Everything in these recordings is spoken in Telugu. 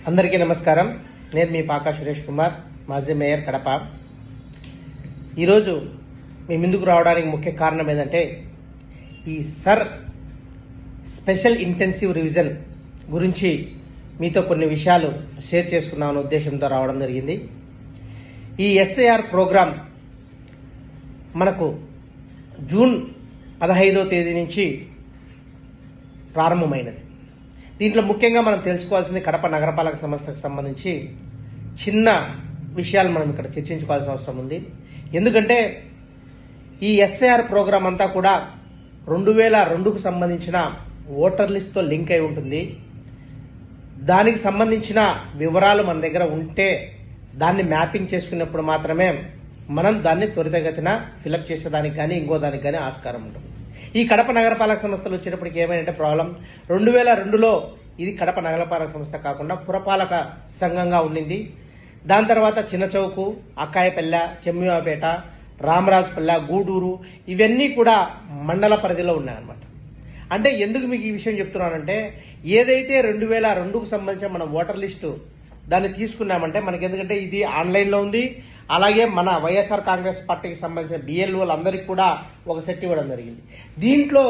అందరికీ నమస్కారం. నేను మీ పాకా సురేష్ కుమార్, మాజీ మేయర్ కడప. ఈరోజు మీ ముందుకు రావడానికి ముఖ్య కారణం ఏంటంటే ఈ స్పెషల్ ఇంటెన్సివ్ రివిజన్ గురించి మీతో కొన్ని విషయాలు షేర్ చేసుకుందామనే ఉద్దేశంతో రావడం జరిగింది. ఈ ఎస్ఐఆర్ ప్రోగ్రాం మనకు జూన్ 15వ తేదీ నుంచి ప్రారంభమైనది. దీంట్లో ముఖ్యంగా మనం తెలుసుకోవాల్సింది కడప నగరపాలక సంస్థకు సంబంధించి చిన్న విషయాలు మనం ఇక్కడ చర్చించుకోవాల్సిన అవసరం ఉంది. ఎందుకంటే ఈ ఎస్ఐఆర్ ప్రోగ్రాం అంతా కూడా 2002కు సంబంధించిన ఓటర్ లిస్ట్తో లింక్ అయి ఉంటుంది. దానికి సంబంధించిన వివరాలు మన దగ్గర ఉంటే దాన్ని మ్యాపింగ్ చేసుకున్నప్పుడు మాత్రమే మనం దాన్ని త్వరితగతిన ఫిలప్ చేసేదానికి కానీ ఇంకో దానికి కానీ ఆస్కారం ఉంటుంది. ఈ కడప నగరపాలక సంస్థలు వచ్చేటప్పటికి ఏమైనా ప్రాబ్లం, 2002లో ఇది కడప నగరపాలక సంస్థ కాకుండా పురపాలక సంఘంగా ఉండింది. దాని తర్వాత చిన్న చౌకు, అక్కాయపల్లె, చెమ్మివాపేట, రామరాజుపల్లె, గూడూరు ఇవన్నీ కూడా మండల పరిధిలో ఉన్నాయన్నమాట. అంటే ఎందుకు మీకు ఈ విషయం చెప్తున్నానంటే, ఏదైతే 2002కు సంబంధించిన మన ఓటర్ లిస్టు దాన్ని తీసుకున్నామంటే మనకి, ఎందుకంటే ఇది ఆన్లైన్లో ఉంది. అలాగే మన వైఎస్ఆర్ కాంగ్రెస్ పార్టీకి సంబంధించిన బిఎల్ఓలు అందరికీ కూడా ఒక సెట్ ఇవ్వడం జరిగింది. దీంట్లో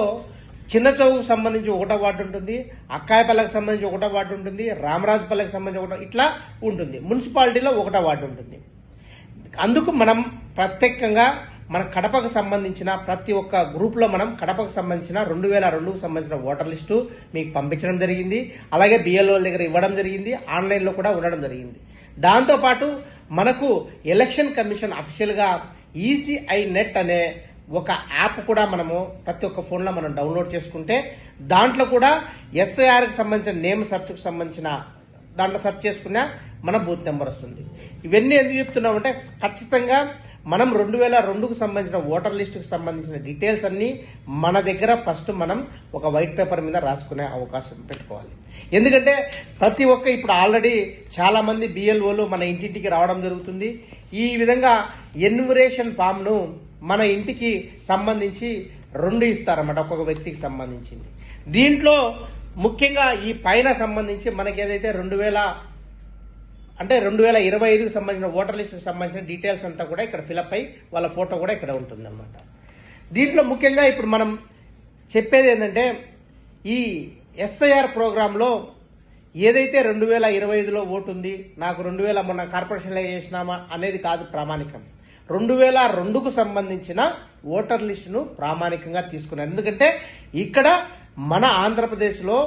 చిన్న చౌకు సంబంధించి 1వ వార్డు ఉంటుంది, అక్కాయపల్లెకి సంబంధించి 1వ వార్డు ఉంటుంది, రామరాజుపల్లెకి సంబంధించి ఇట్లా ఉంటుంది. మున్సిపాలిటీలో 1వ వార్డు ఉంటుంది. అందుకు మనం ప్రత్యేకంగా మన కడపకు సంబంధించిన ప్రతి ఒక్క గ్రూప్లో మనం కడపకు సంబంధించిన 2002కు సంబంధించిన ఓటర్ లిస్టు మీకు పంపించడం జరిగింది. అలాగే బిఎల్ఓల దగ్గర ఇవ్వడం జరిగింది, ఆన్లైన్లో కూడా ఉండడం జరిగింది. దాంతోపాటు మనకు ఎలక్షన్ కమిషన్ అఫీషియల్గా ఈసీఐ నెట్ అనే ఒక యాప్ కూడా మనము ప్రతి ఒక్క ఫోన్లో మనం డౌన్లోడ్ చేసుకుంటే దాంట్లో కూడా ఎస్ఐఆర్కి సంబంధించిన నేమ్ సెర్చ్కు సంబంధించిన దాంట్లో సెర్చ్ చేసుకున్న మన బూత్ నెంబర్ వస్తుంది. ఇవన్నీ ఎందుకు చెప్తున్నామంటే, ఖచ్చితంగా మనం 2002కు సంబంధించిన ఓటర్ లిస్టుకు సంబంధించిన డీటెయిల్స్ అన్ని మన దగ్గర ఫస్ట్ మనం ఒక వైట్ పేపర్ మీద రాసుకునే అవకాశం పెట్టుకోవాలి. ఎందుకంటే ప్రతి ఒక్క ఇప్పుడు ఆల్రెడీ చాలా మంది బిఎల్ఓలు మన ఇంటింటికి రావడం జరుగుతుంది. ఈ విధంగా ఎన్యుమరేషన్ ఫామ్ను మన ఇంటికి సంబంధించి 2 ఇస్తారన్నమాట, ఒక్కొక్క వ్యక్తికి సంబంధించింది. దీంట్లో ముఖ్యంగా ఈ పైన సంబంధించి మనకి ఏదైతే 2025కు సంబంధించిన ఓటర్ లిస్టుకు సంబంధించిన డీటెయిల్స్ అంతా కూడా ఇక్కడ ఫిలప్ అయి వాళ్ళ ఫోటో కూడా ఇక్కడ ఉంటుందన్నమాట. దీంట్లో ముఖ్యంగా ఇప్పుడు మనం చెప్పేది ఏంటంటే, ఈ ఎస్ఐఆర్ ప్రోగ్రాంలో ఏదైతే 2025లో ఓటు ఉంది, నాకు 2000 మొన్న కార్పొరేషన్లో చేసినామా అనేది కాదు ప్రామాణికం. 2002కు సంబంధించిన ఓటర్ లిస్టును ప్రామాణికంగా తీసుకున్నారు. ఎందుకంటే ఇక్కడ మన ఆంధ్రప్రదేశ్లో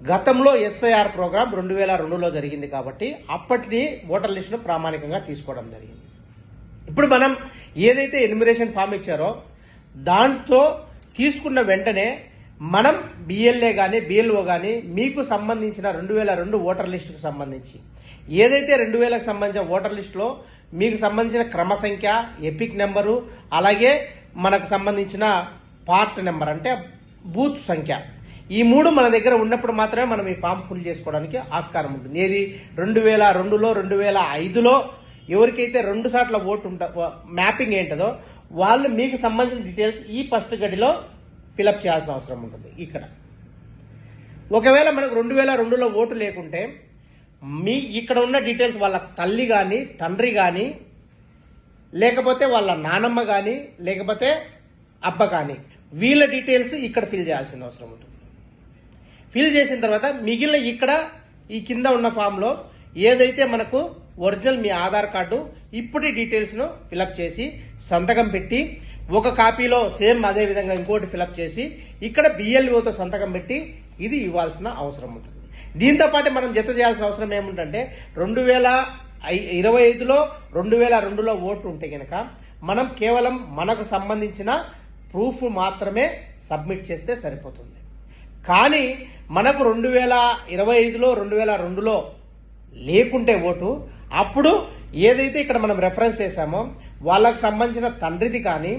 గతంలో ఎస్ఐఆర్ ప్రోగ్రాం 2002లో జరిగింది కాబట్టి అప్పటిని ఓటర్ లిస్టును ప్రామాణికంగా తీసుకోవడం జరిగింది. ఇప్పుడు మనం ఏదైతే ఎన్యుమరేషన్ ఫామ్ ఇచ్చారో దాంతో తీసుకున్న వెంటనే మనం బిఎల్ఏ కానీ బిఎల్ఓ కానీ మీకు సంబంధించిన 2002 ఓటర్ లిస్టుకు సంబంధించి ఏదైతే 2000కు సంబంధించిన ఓటర్ లిస్టులో మీకు సంబంధించిన క్రమ సంఖ్య, ఎపిక్ నెంబరు, అలాగే మనకు సంబంధించిన పార్ట్ నెంబర్ అంటే బూత్ సంఖ్య, ఈ 3 మన దగ్గర ఉన్నప్పుడు మాత్రమే మనం ఈ ఫామ్ ఫుల్ చేసుకోవడానికి ఆస్కారం ఉంటుంది. ఏది 2002లో 2005లో ఎవరికైతే 2 సార్ల ఓటు మ్యాపింగ్ ఏంటదో వాళ్ళు మీకు సంబంధించిన డీటెయిల్స్ ఈ ఫస్ట్ గడిలో ఫిలప్ చేయాల్సిన అవసరం ఉంటుంది. ఇక్కడ ఒకవేళ మనకు 2002లో ఓటు లేకుంటే ఇక్కడ ఉన్న డీటెయిల్స్ వాళ్ళ తల్లి కానీ, తండ్రి కానీ, లేకపోతే వాళ్ళ నానమ్మ కానీ, లేకపోతే అబ్బ కానీ, వీళ్ళ డీటెయిల్స్ ఇక్కడ ఫిల్ చేయాల్సిన అవసరం ఉంటుంది. ఫిల్ చేసిన తర్వాత మిగిలిన ఇక్కడ ఈ కింద ఉన్న ఫామ్లో ఏదైతే మనకు ఒరిజినల్ మీ ఆధార్ కార్డు ఇప్పటి డీటెయిల్స్ను ఫిలప్ చేసి సంతకం పెట్టి, ఒక కాపీలో సేమ్ అదే విధంగా ఇంకోటి ఫిలప్ చేసి ఇక్కడ బిఎల్ఓతో సంతకం పెట్టి ఇది ఇవ్వాల్సిన అవసరం ఉంటుంది. దీంతో పాటు మనం జత చేయాల్సిన అవసరం ఏముందంటే, 2025లో 2002లో ఓటు ఉంటే కనుక మనం కేవలం మనకు సంబంధించిన ప్రూఫ్ మాత్రమే సబ్మిట్ చేస్తే సరిపోతుంది. కానీ మనకు 2025లో 2002లో లేకుంటే ఓటు, అప్పుడు ఏదైతే ఇక్కడ మనం రెఫరెన్స్ చేశామో వాళ్ళకు సంబంధించిన తండ్రిది కానీ,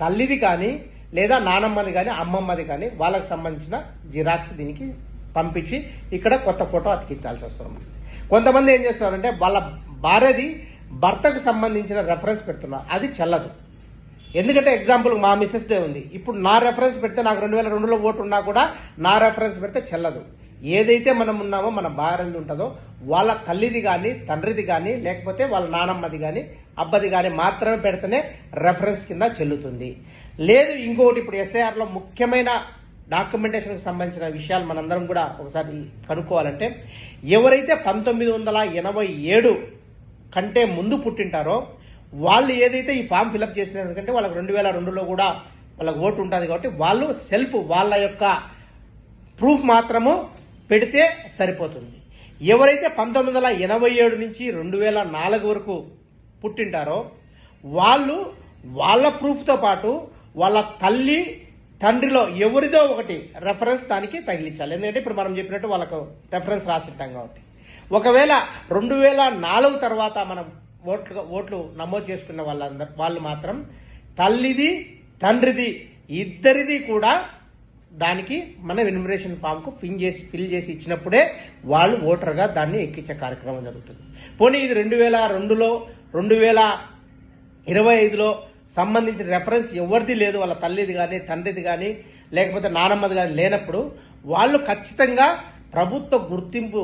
తల్లిది కానీ, లేదా నానమ్మది కానీ, అమ్మమ్మది కానీ వాళ్ళకు సంబంధించిన జిరాక్స్ దీనికి పంపించి ఇక్కడ కొత్త ఫోటో అతికించాల్సి వస్తుంది. కొంతమంది ఏం చేస్తున్నారంటే వాళ్ళ భార్యది భర్తకు సంబంధించిన రెఫరెన్స్ పెడుతున్నారు, అది చెల్లదు. ఎందుకంటే ఎగ్జాంపుల్ మా మిస్సెస్దే ఉంది. ఇప్పుడు నా రెఫరెన్స్ పెడితే నాకు 2002లో ఓటు ఉన్నా కూడా నా రెఫరెన్స్ పెడితే చెల్లదు. ఏదైతే మనం ఉన్నామో మన భార్యది ఉంటుందో వాళ్ళ తల్లిది కానీ తండ్రిది కానీ లేకపోతే వాళ్ళ నానమ్మది కానీ అబ్బది కానీ మాత్రమే పెడితేనే రెఫరెన్స్ కింద చెల్లుతుంది. లేదు ఇంకొకటి ఇప్పుడు ఎస్ఐఆర్లో ముఖ్యమైన డాక్యుమెంటేషన్కి సంబంధించిన విషయాలు మనందరం కూడా ఒకసారి కనుక్కోవాలంటే ఎవరైతే 1987 కంటే ముందు పుట్టింటారో వాళ్ళు ఏదైతే ఈ ఫామ్ ఫిలప్ చేసినారంటే వాళ్ళకి 2002లో కూడా వాళ్ళకి ఓటు ఉంటుంది కాబట్టి వాళ్ళు సెల్ఫ్ వాళ్ళ యొక్క ప్రూఫ్ మాత్రము పెడితే సరిపోతుంది. ఎవరైతే 1987 నుంచి 2004 వరకు పుట్టింటారో వాళ్ళు వాళ్ళ ప్రూఫ్తో పాటు వాళ్ళ తల్లి తండ్రిలో ఎవరిదో ఒకటి రెఫరెన్స్ దానికి తగిలించాలి. ఎందుకంటే ఇప్పుడు మనం చెప్పినట్టు వాళ్ళకు రెఫరెన్స్ రాసిట్టాం కాబట్టి. ఒకవేళ 2004 తర్వాత మనం ఓట్లు నమోదు చేసుకున్న వాళ్ళు మాత్రం తల్లిది తండ్రిది ఇద్దరిది కూడా దానికి మన ఎన్యుమరేషన్ ఫామ్ కు ఫిల్ చేసి ఇచ్చినప్పుడే వాళ్ళు ఓటర్గా దాన్ని ఎక్కించే కార్యక్రమం జరుగుతుంది. పోనీ ఇది 2002లో 2025లో సంబంధించిన రెఫరెన్స్ ఎవరిది లేదు, వాళ్ళ తల్లిది కానీ తండ్రిది కానీ లేకపోతే నానమ్మది కానీ లేనప్పుడు వాళ్ళు ఖచ్చితంగా ప్రభుత్వ గుర్తింపు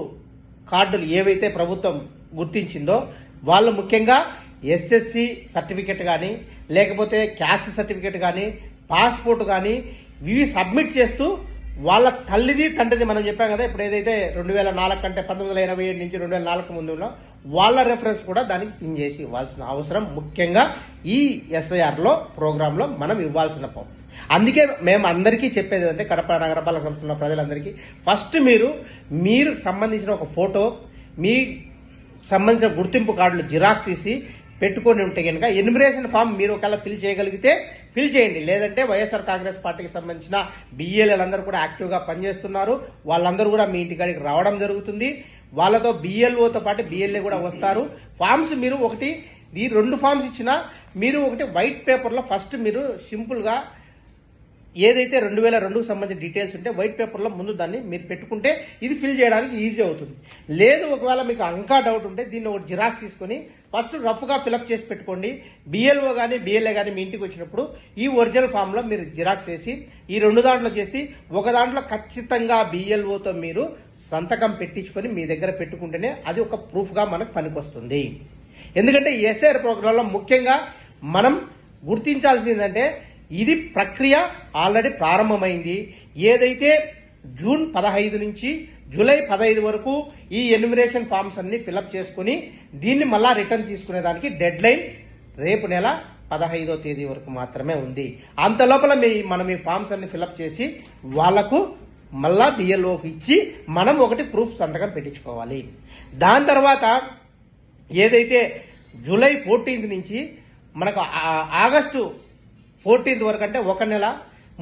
కార్డులు ఏవైతే ప్రభుత్వం గుర్తించిందో వాళ్ళు ముఖ్యంగా ఎస్ఎస్సి సర్టిఫికెట్ కానీ లేకపోతే క్యాస్ట్ సర్టిఫికెట్ కానీ పాస్పోర్ట్ కానీ ఇవి సబ్మిట్ చేస్తూ వాళ్ళ తల్లిది తండ్రిది మనం చెప్పాం కదా ఇప్పుడు ఏదైతే 2004 కంటే 1987 నుంచి 2004 ముందు వాళ్ళ రెఫరెన్స్ కూడా దానికి పిన్ చేసి ఇవ్వాల్సిన అవసరం ముఖ్యంగా ఈ ఎస్ఐఆర్లో ప్రోగ్రాంలో మనం ఇవ్వాల్సిన పని. అందుకే మేము అందరికీ చెప్పేది అంటే కడప నగరపాలక సంస్థలో ప్రజలందరికీ ఫస్ట్ మీరు సంబంధించిన ఒక ఫోటో మీ సంబంధించిన గుర్తింపు కార్డులు జిరాక్స్ తీసి పెట్టుకొని ఉంటే కనుక ఎన్యుమరేషన్ ఫామ్ మీరు ఒకవేళ ఫిల్ చేయగలిగితే ఫిల్ చేయండి. లేదంటే వైఎస్ఆర్ కాంగ్రెస్ పార్టీకి సంబంధించిన బిఎల్ఏలందరూ కూడా యాక్టివ్గా పనిచేస్తున్నారు. వాళ్ళందరూ కూడా మీ ఇంటికాడికి రావడం జరుగుతుంది. వాళ్ళతో బిఎల్ఓతో పాటు బిఎల్ఏ కూడా వస్తారు. ఫామ్స్ మీరు ఒకటి ఈ 2 ఫామ్స్ ఇచ్చినా మీరు ఒకటి వైట్ పేపర్లో ఫస్ట్ మీరు సింపుల్గా ఏదైతే 2002కు సంబంధించిన డీటెయిల్స్ ఉంటే వైట్ పేపర్లో ముందు దాన్ని మీరు పెట్టుకుంటే ఇది ఫిల్ చేయడానికి ఈజీ అవుతుంది. లేదు ఒకవేళ మీకు ఇంకా డౌట్ ఉంటే దీన్ని ఒక జిరాక్స్ తీసుకొని ఫస్ట్ రఫ్గా ఫిలప్ చేసి పెట్టుకోండి. బిఎల్ఓ కానీ బిఎల్ఏ కానీ మీ ఇంటికి వచ్చినప్పుడు ఈ ఒరిజినల్ ఫామ్లో మీరు జిరాక్స్ వేసి ఈ 2 దాంట్లో చేసి ఒక దాంట్లో ఖచ్చితంగా బిఎల్ఓతో మీరు సంతకం పెట్టించుకొని మీ దగ్గర పెట్టుకుంటేనే అది ఒక ప్రూఫ్గా మనకు పనికొస్తుంది. ఎందుకంటే ఎస్ఐఆర్ ప్రోగ్రాంలో ముఖ్యంగా మనం గుర్తించాల్సిందంటే ఇది ప్రక్రియ ఆల్రెడీ ప్రారంభమైంది. ఏదైతే జూన్ 15 నుంచి జూలై 15 వరకు ఈ ఎన్యుమరేషన్ ఫామ్స్ అన్ని ఫిలప్ చేసుకుని దీన్ని మళ్ళా రిటర్న్ తీసుకునేదానికి డెడ్ లైన్ రేపు నెల 15వ తేదీ వరకు మాత్రమే ఉంది. అంత లోపల మనం ఈ ఫామ్స్ అన్ని ఫిలప్ చేసి వాళ్లకు మళ్ళా బిఎల్ఓకి ఇచ్చి మనం ఒకటి ప్రూఫ్ సంతకం పెట్టించుకోవాలి. దాని తర్వాత ఏదైతే జూలై 14 నుంచి మనకు ఆగస్టు 14 వరకు అంటే ఒక నెల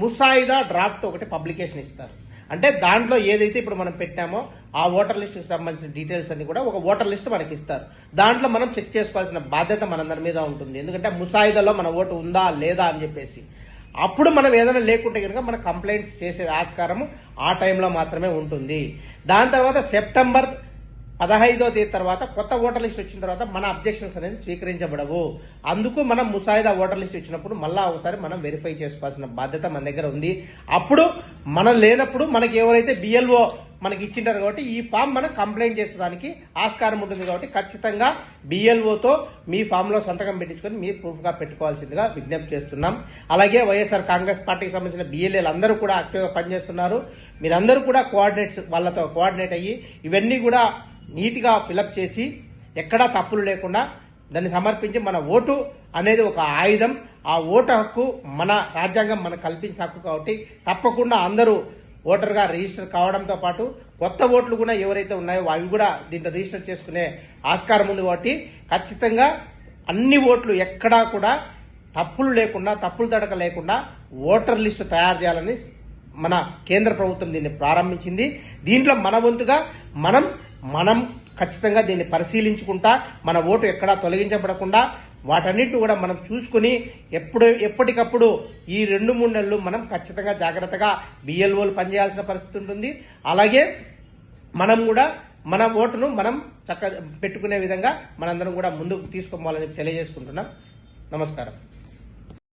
ముసాయిదా డ్రాఫ్ట్ ఒకటి పబ్లికేషన్ ఇస్తారు. అంటే దాంట్లో ఏదైతే ఇప్పుడు మనం పెట్టామో ఆ ఓటర్ లిస్ట్కి సంబంధించిన డీటెయిల్స్ అన్ని కూడా ఒక ఓటర్ లిస్ట్ మనకి ఇస్తారు. దాంట్లో మనం చెక్ చేసుకోవాల్సిన బాధ్యత మనందరి మీద ఉంటుంది. ఎందుకంటే ముసాయిదాలో మన ఓటు ఉందా లేదా అని చెప్పేసి అప్పుడు మనం ఏదైనా లేకుంటే కనుక మన కంప్లైంట్స్ చేసే ఆస్కారం ఆ టైంలో మాత్రమే ఉంటుంది. దాని తర్వాత సెప్టెంబర్ 15వ తేదీ తర్వాత కొత్త ఓటర్ లిస్ట్ వచ్చిన తర్వాత మన అబ్జెక్షన్స్ అనేది స్వీకరించబడవు. అందుకు మనం ముసాయిదా ఓటర్ లిస్ట్ ఇచ్చినప్పుడు మళ్ళా ఒకసారి మనం వెరిఫై చేసుకోవాల్సిన బాధ్యత మన దగ్గర ఉంది. అప్పుడు మనం లేనప్పుడు మనకి ఎవరైతే బిఎల్ఓ మనకి ఇచ్చింటారు కాబట్టి ఈ ఫామ్ మనం కంప్లైంట్ చేసేదానికి ఆస్కారం ఉంటుంది. కాబట్టి ఖచ్చితంగా బిఎల్ఓతో మీ ఫామ్ లో సంతకం పెట్టించుకొని మీరు ప్రూఫ్ గా పెట్టుకోవాల్సిందిగా విజ్ఞప్తి చేస్తున్నాం. అలాగే వైఎస్ఆర్ కాంగ్రెస్ పార్టీకి సంబంధించిన బిఎల్ఏలు అందరూ కూడా యాక్టివ్గా పనిచేస్తున్నారు. మీరందరూ కూడా వాళ్ళతో కోఆర్డినేట్ అయ్యి ఇవన్నీ కూడా నీట్గా ఫిలప్ చేసి ఎక్కడా తప్పులు లేకుండా దాన్ని సమర్పించి మన ఓటు అనేది ఒక ఆయుధం. ఆ ఓటు హక్కు మన రాజ్యాంగం మనకు కల్పించిన హక్కు కాబట్టి తప్పకుండా అందరూ ఓటర్గా రిజిస్టర్ కావడంతో పాటు కొత్త ఓట్లు కూడా ఎవరైతే ఉన్నాయో అవి కూడా దీంట్లో రిజిస్టర్ చేసుకునే ఆస్కారం ఉంది. కాబట్టి ఖచ్చితంగా అన్ని ఓట్లు ఎక్కడా కూడా తప్పులు లేకుండా తప్పులు తడక లేకుండా ఓటర్ లిస్టు తయారు చేయాలని మన కేంద్ర ప్రభుత్వం దీన్ని ప్రారంభించింది. దీంట్లో మన వంతుగా మనం ఖచ్చితంగా దీన్ని పరిశీలించుకుంటా మన ఓటు ఎక్కడా తొలగించబడకుండా వాటన్నిటిని కూడా మనం చూసుకుని ఎప్పటికప్పుడు ఈ 2-3 నెలలు మనం ఖచ్చితంగా జాగ్రత్తగా బిఎల్ఓలు పనిచేయాల్సిన పరిస్థితి ఉంటుంది. అలాగే మనం కూడా మన ఓటును మనం చక్కగా పెట్టుకునే విధంగా మనందరం కూడా ముందుకు తీసుకోవాలని తెలియజేసుకుంటున్నాం. నమస్కారం.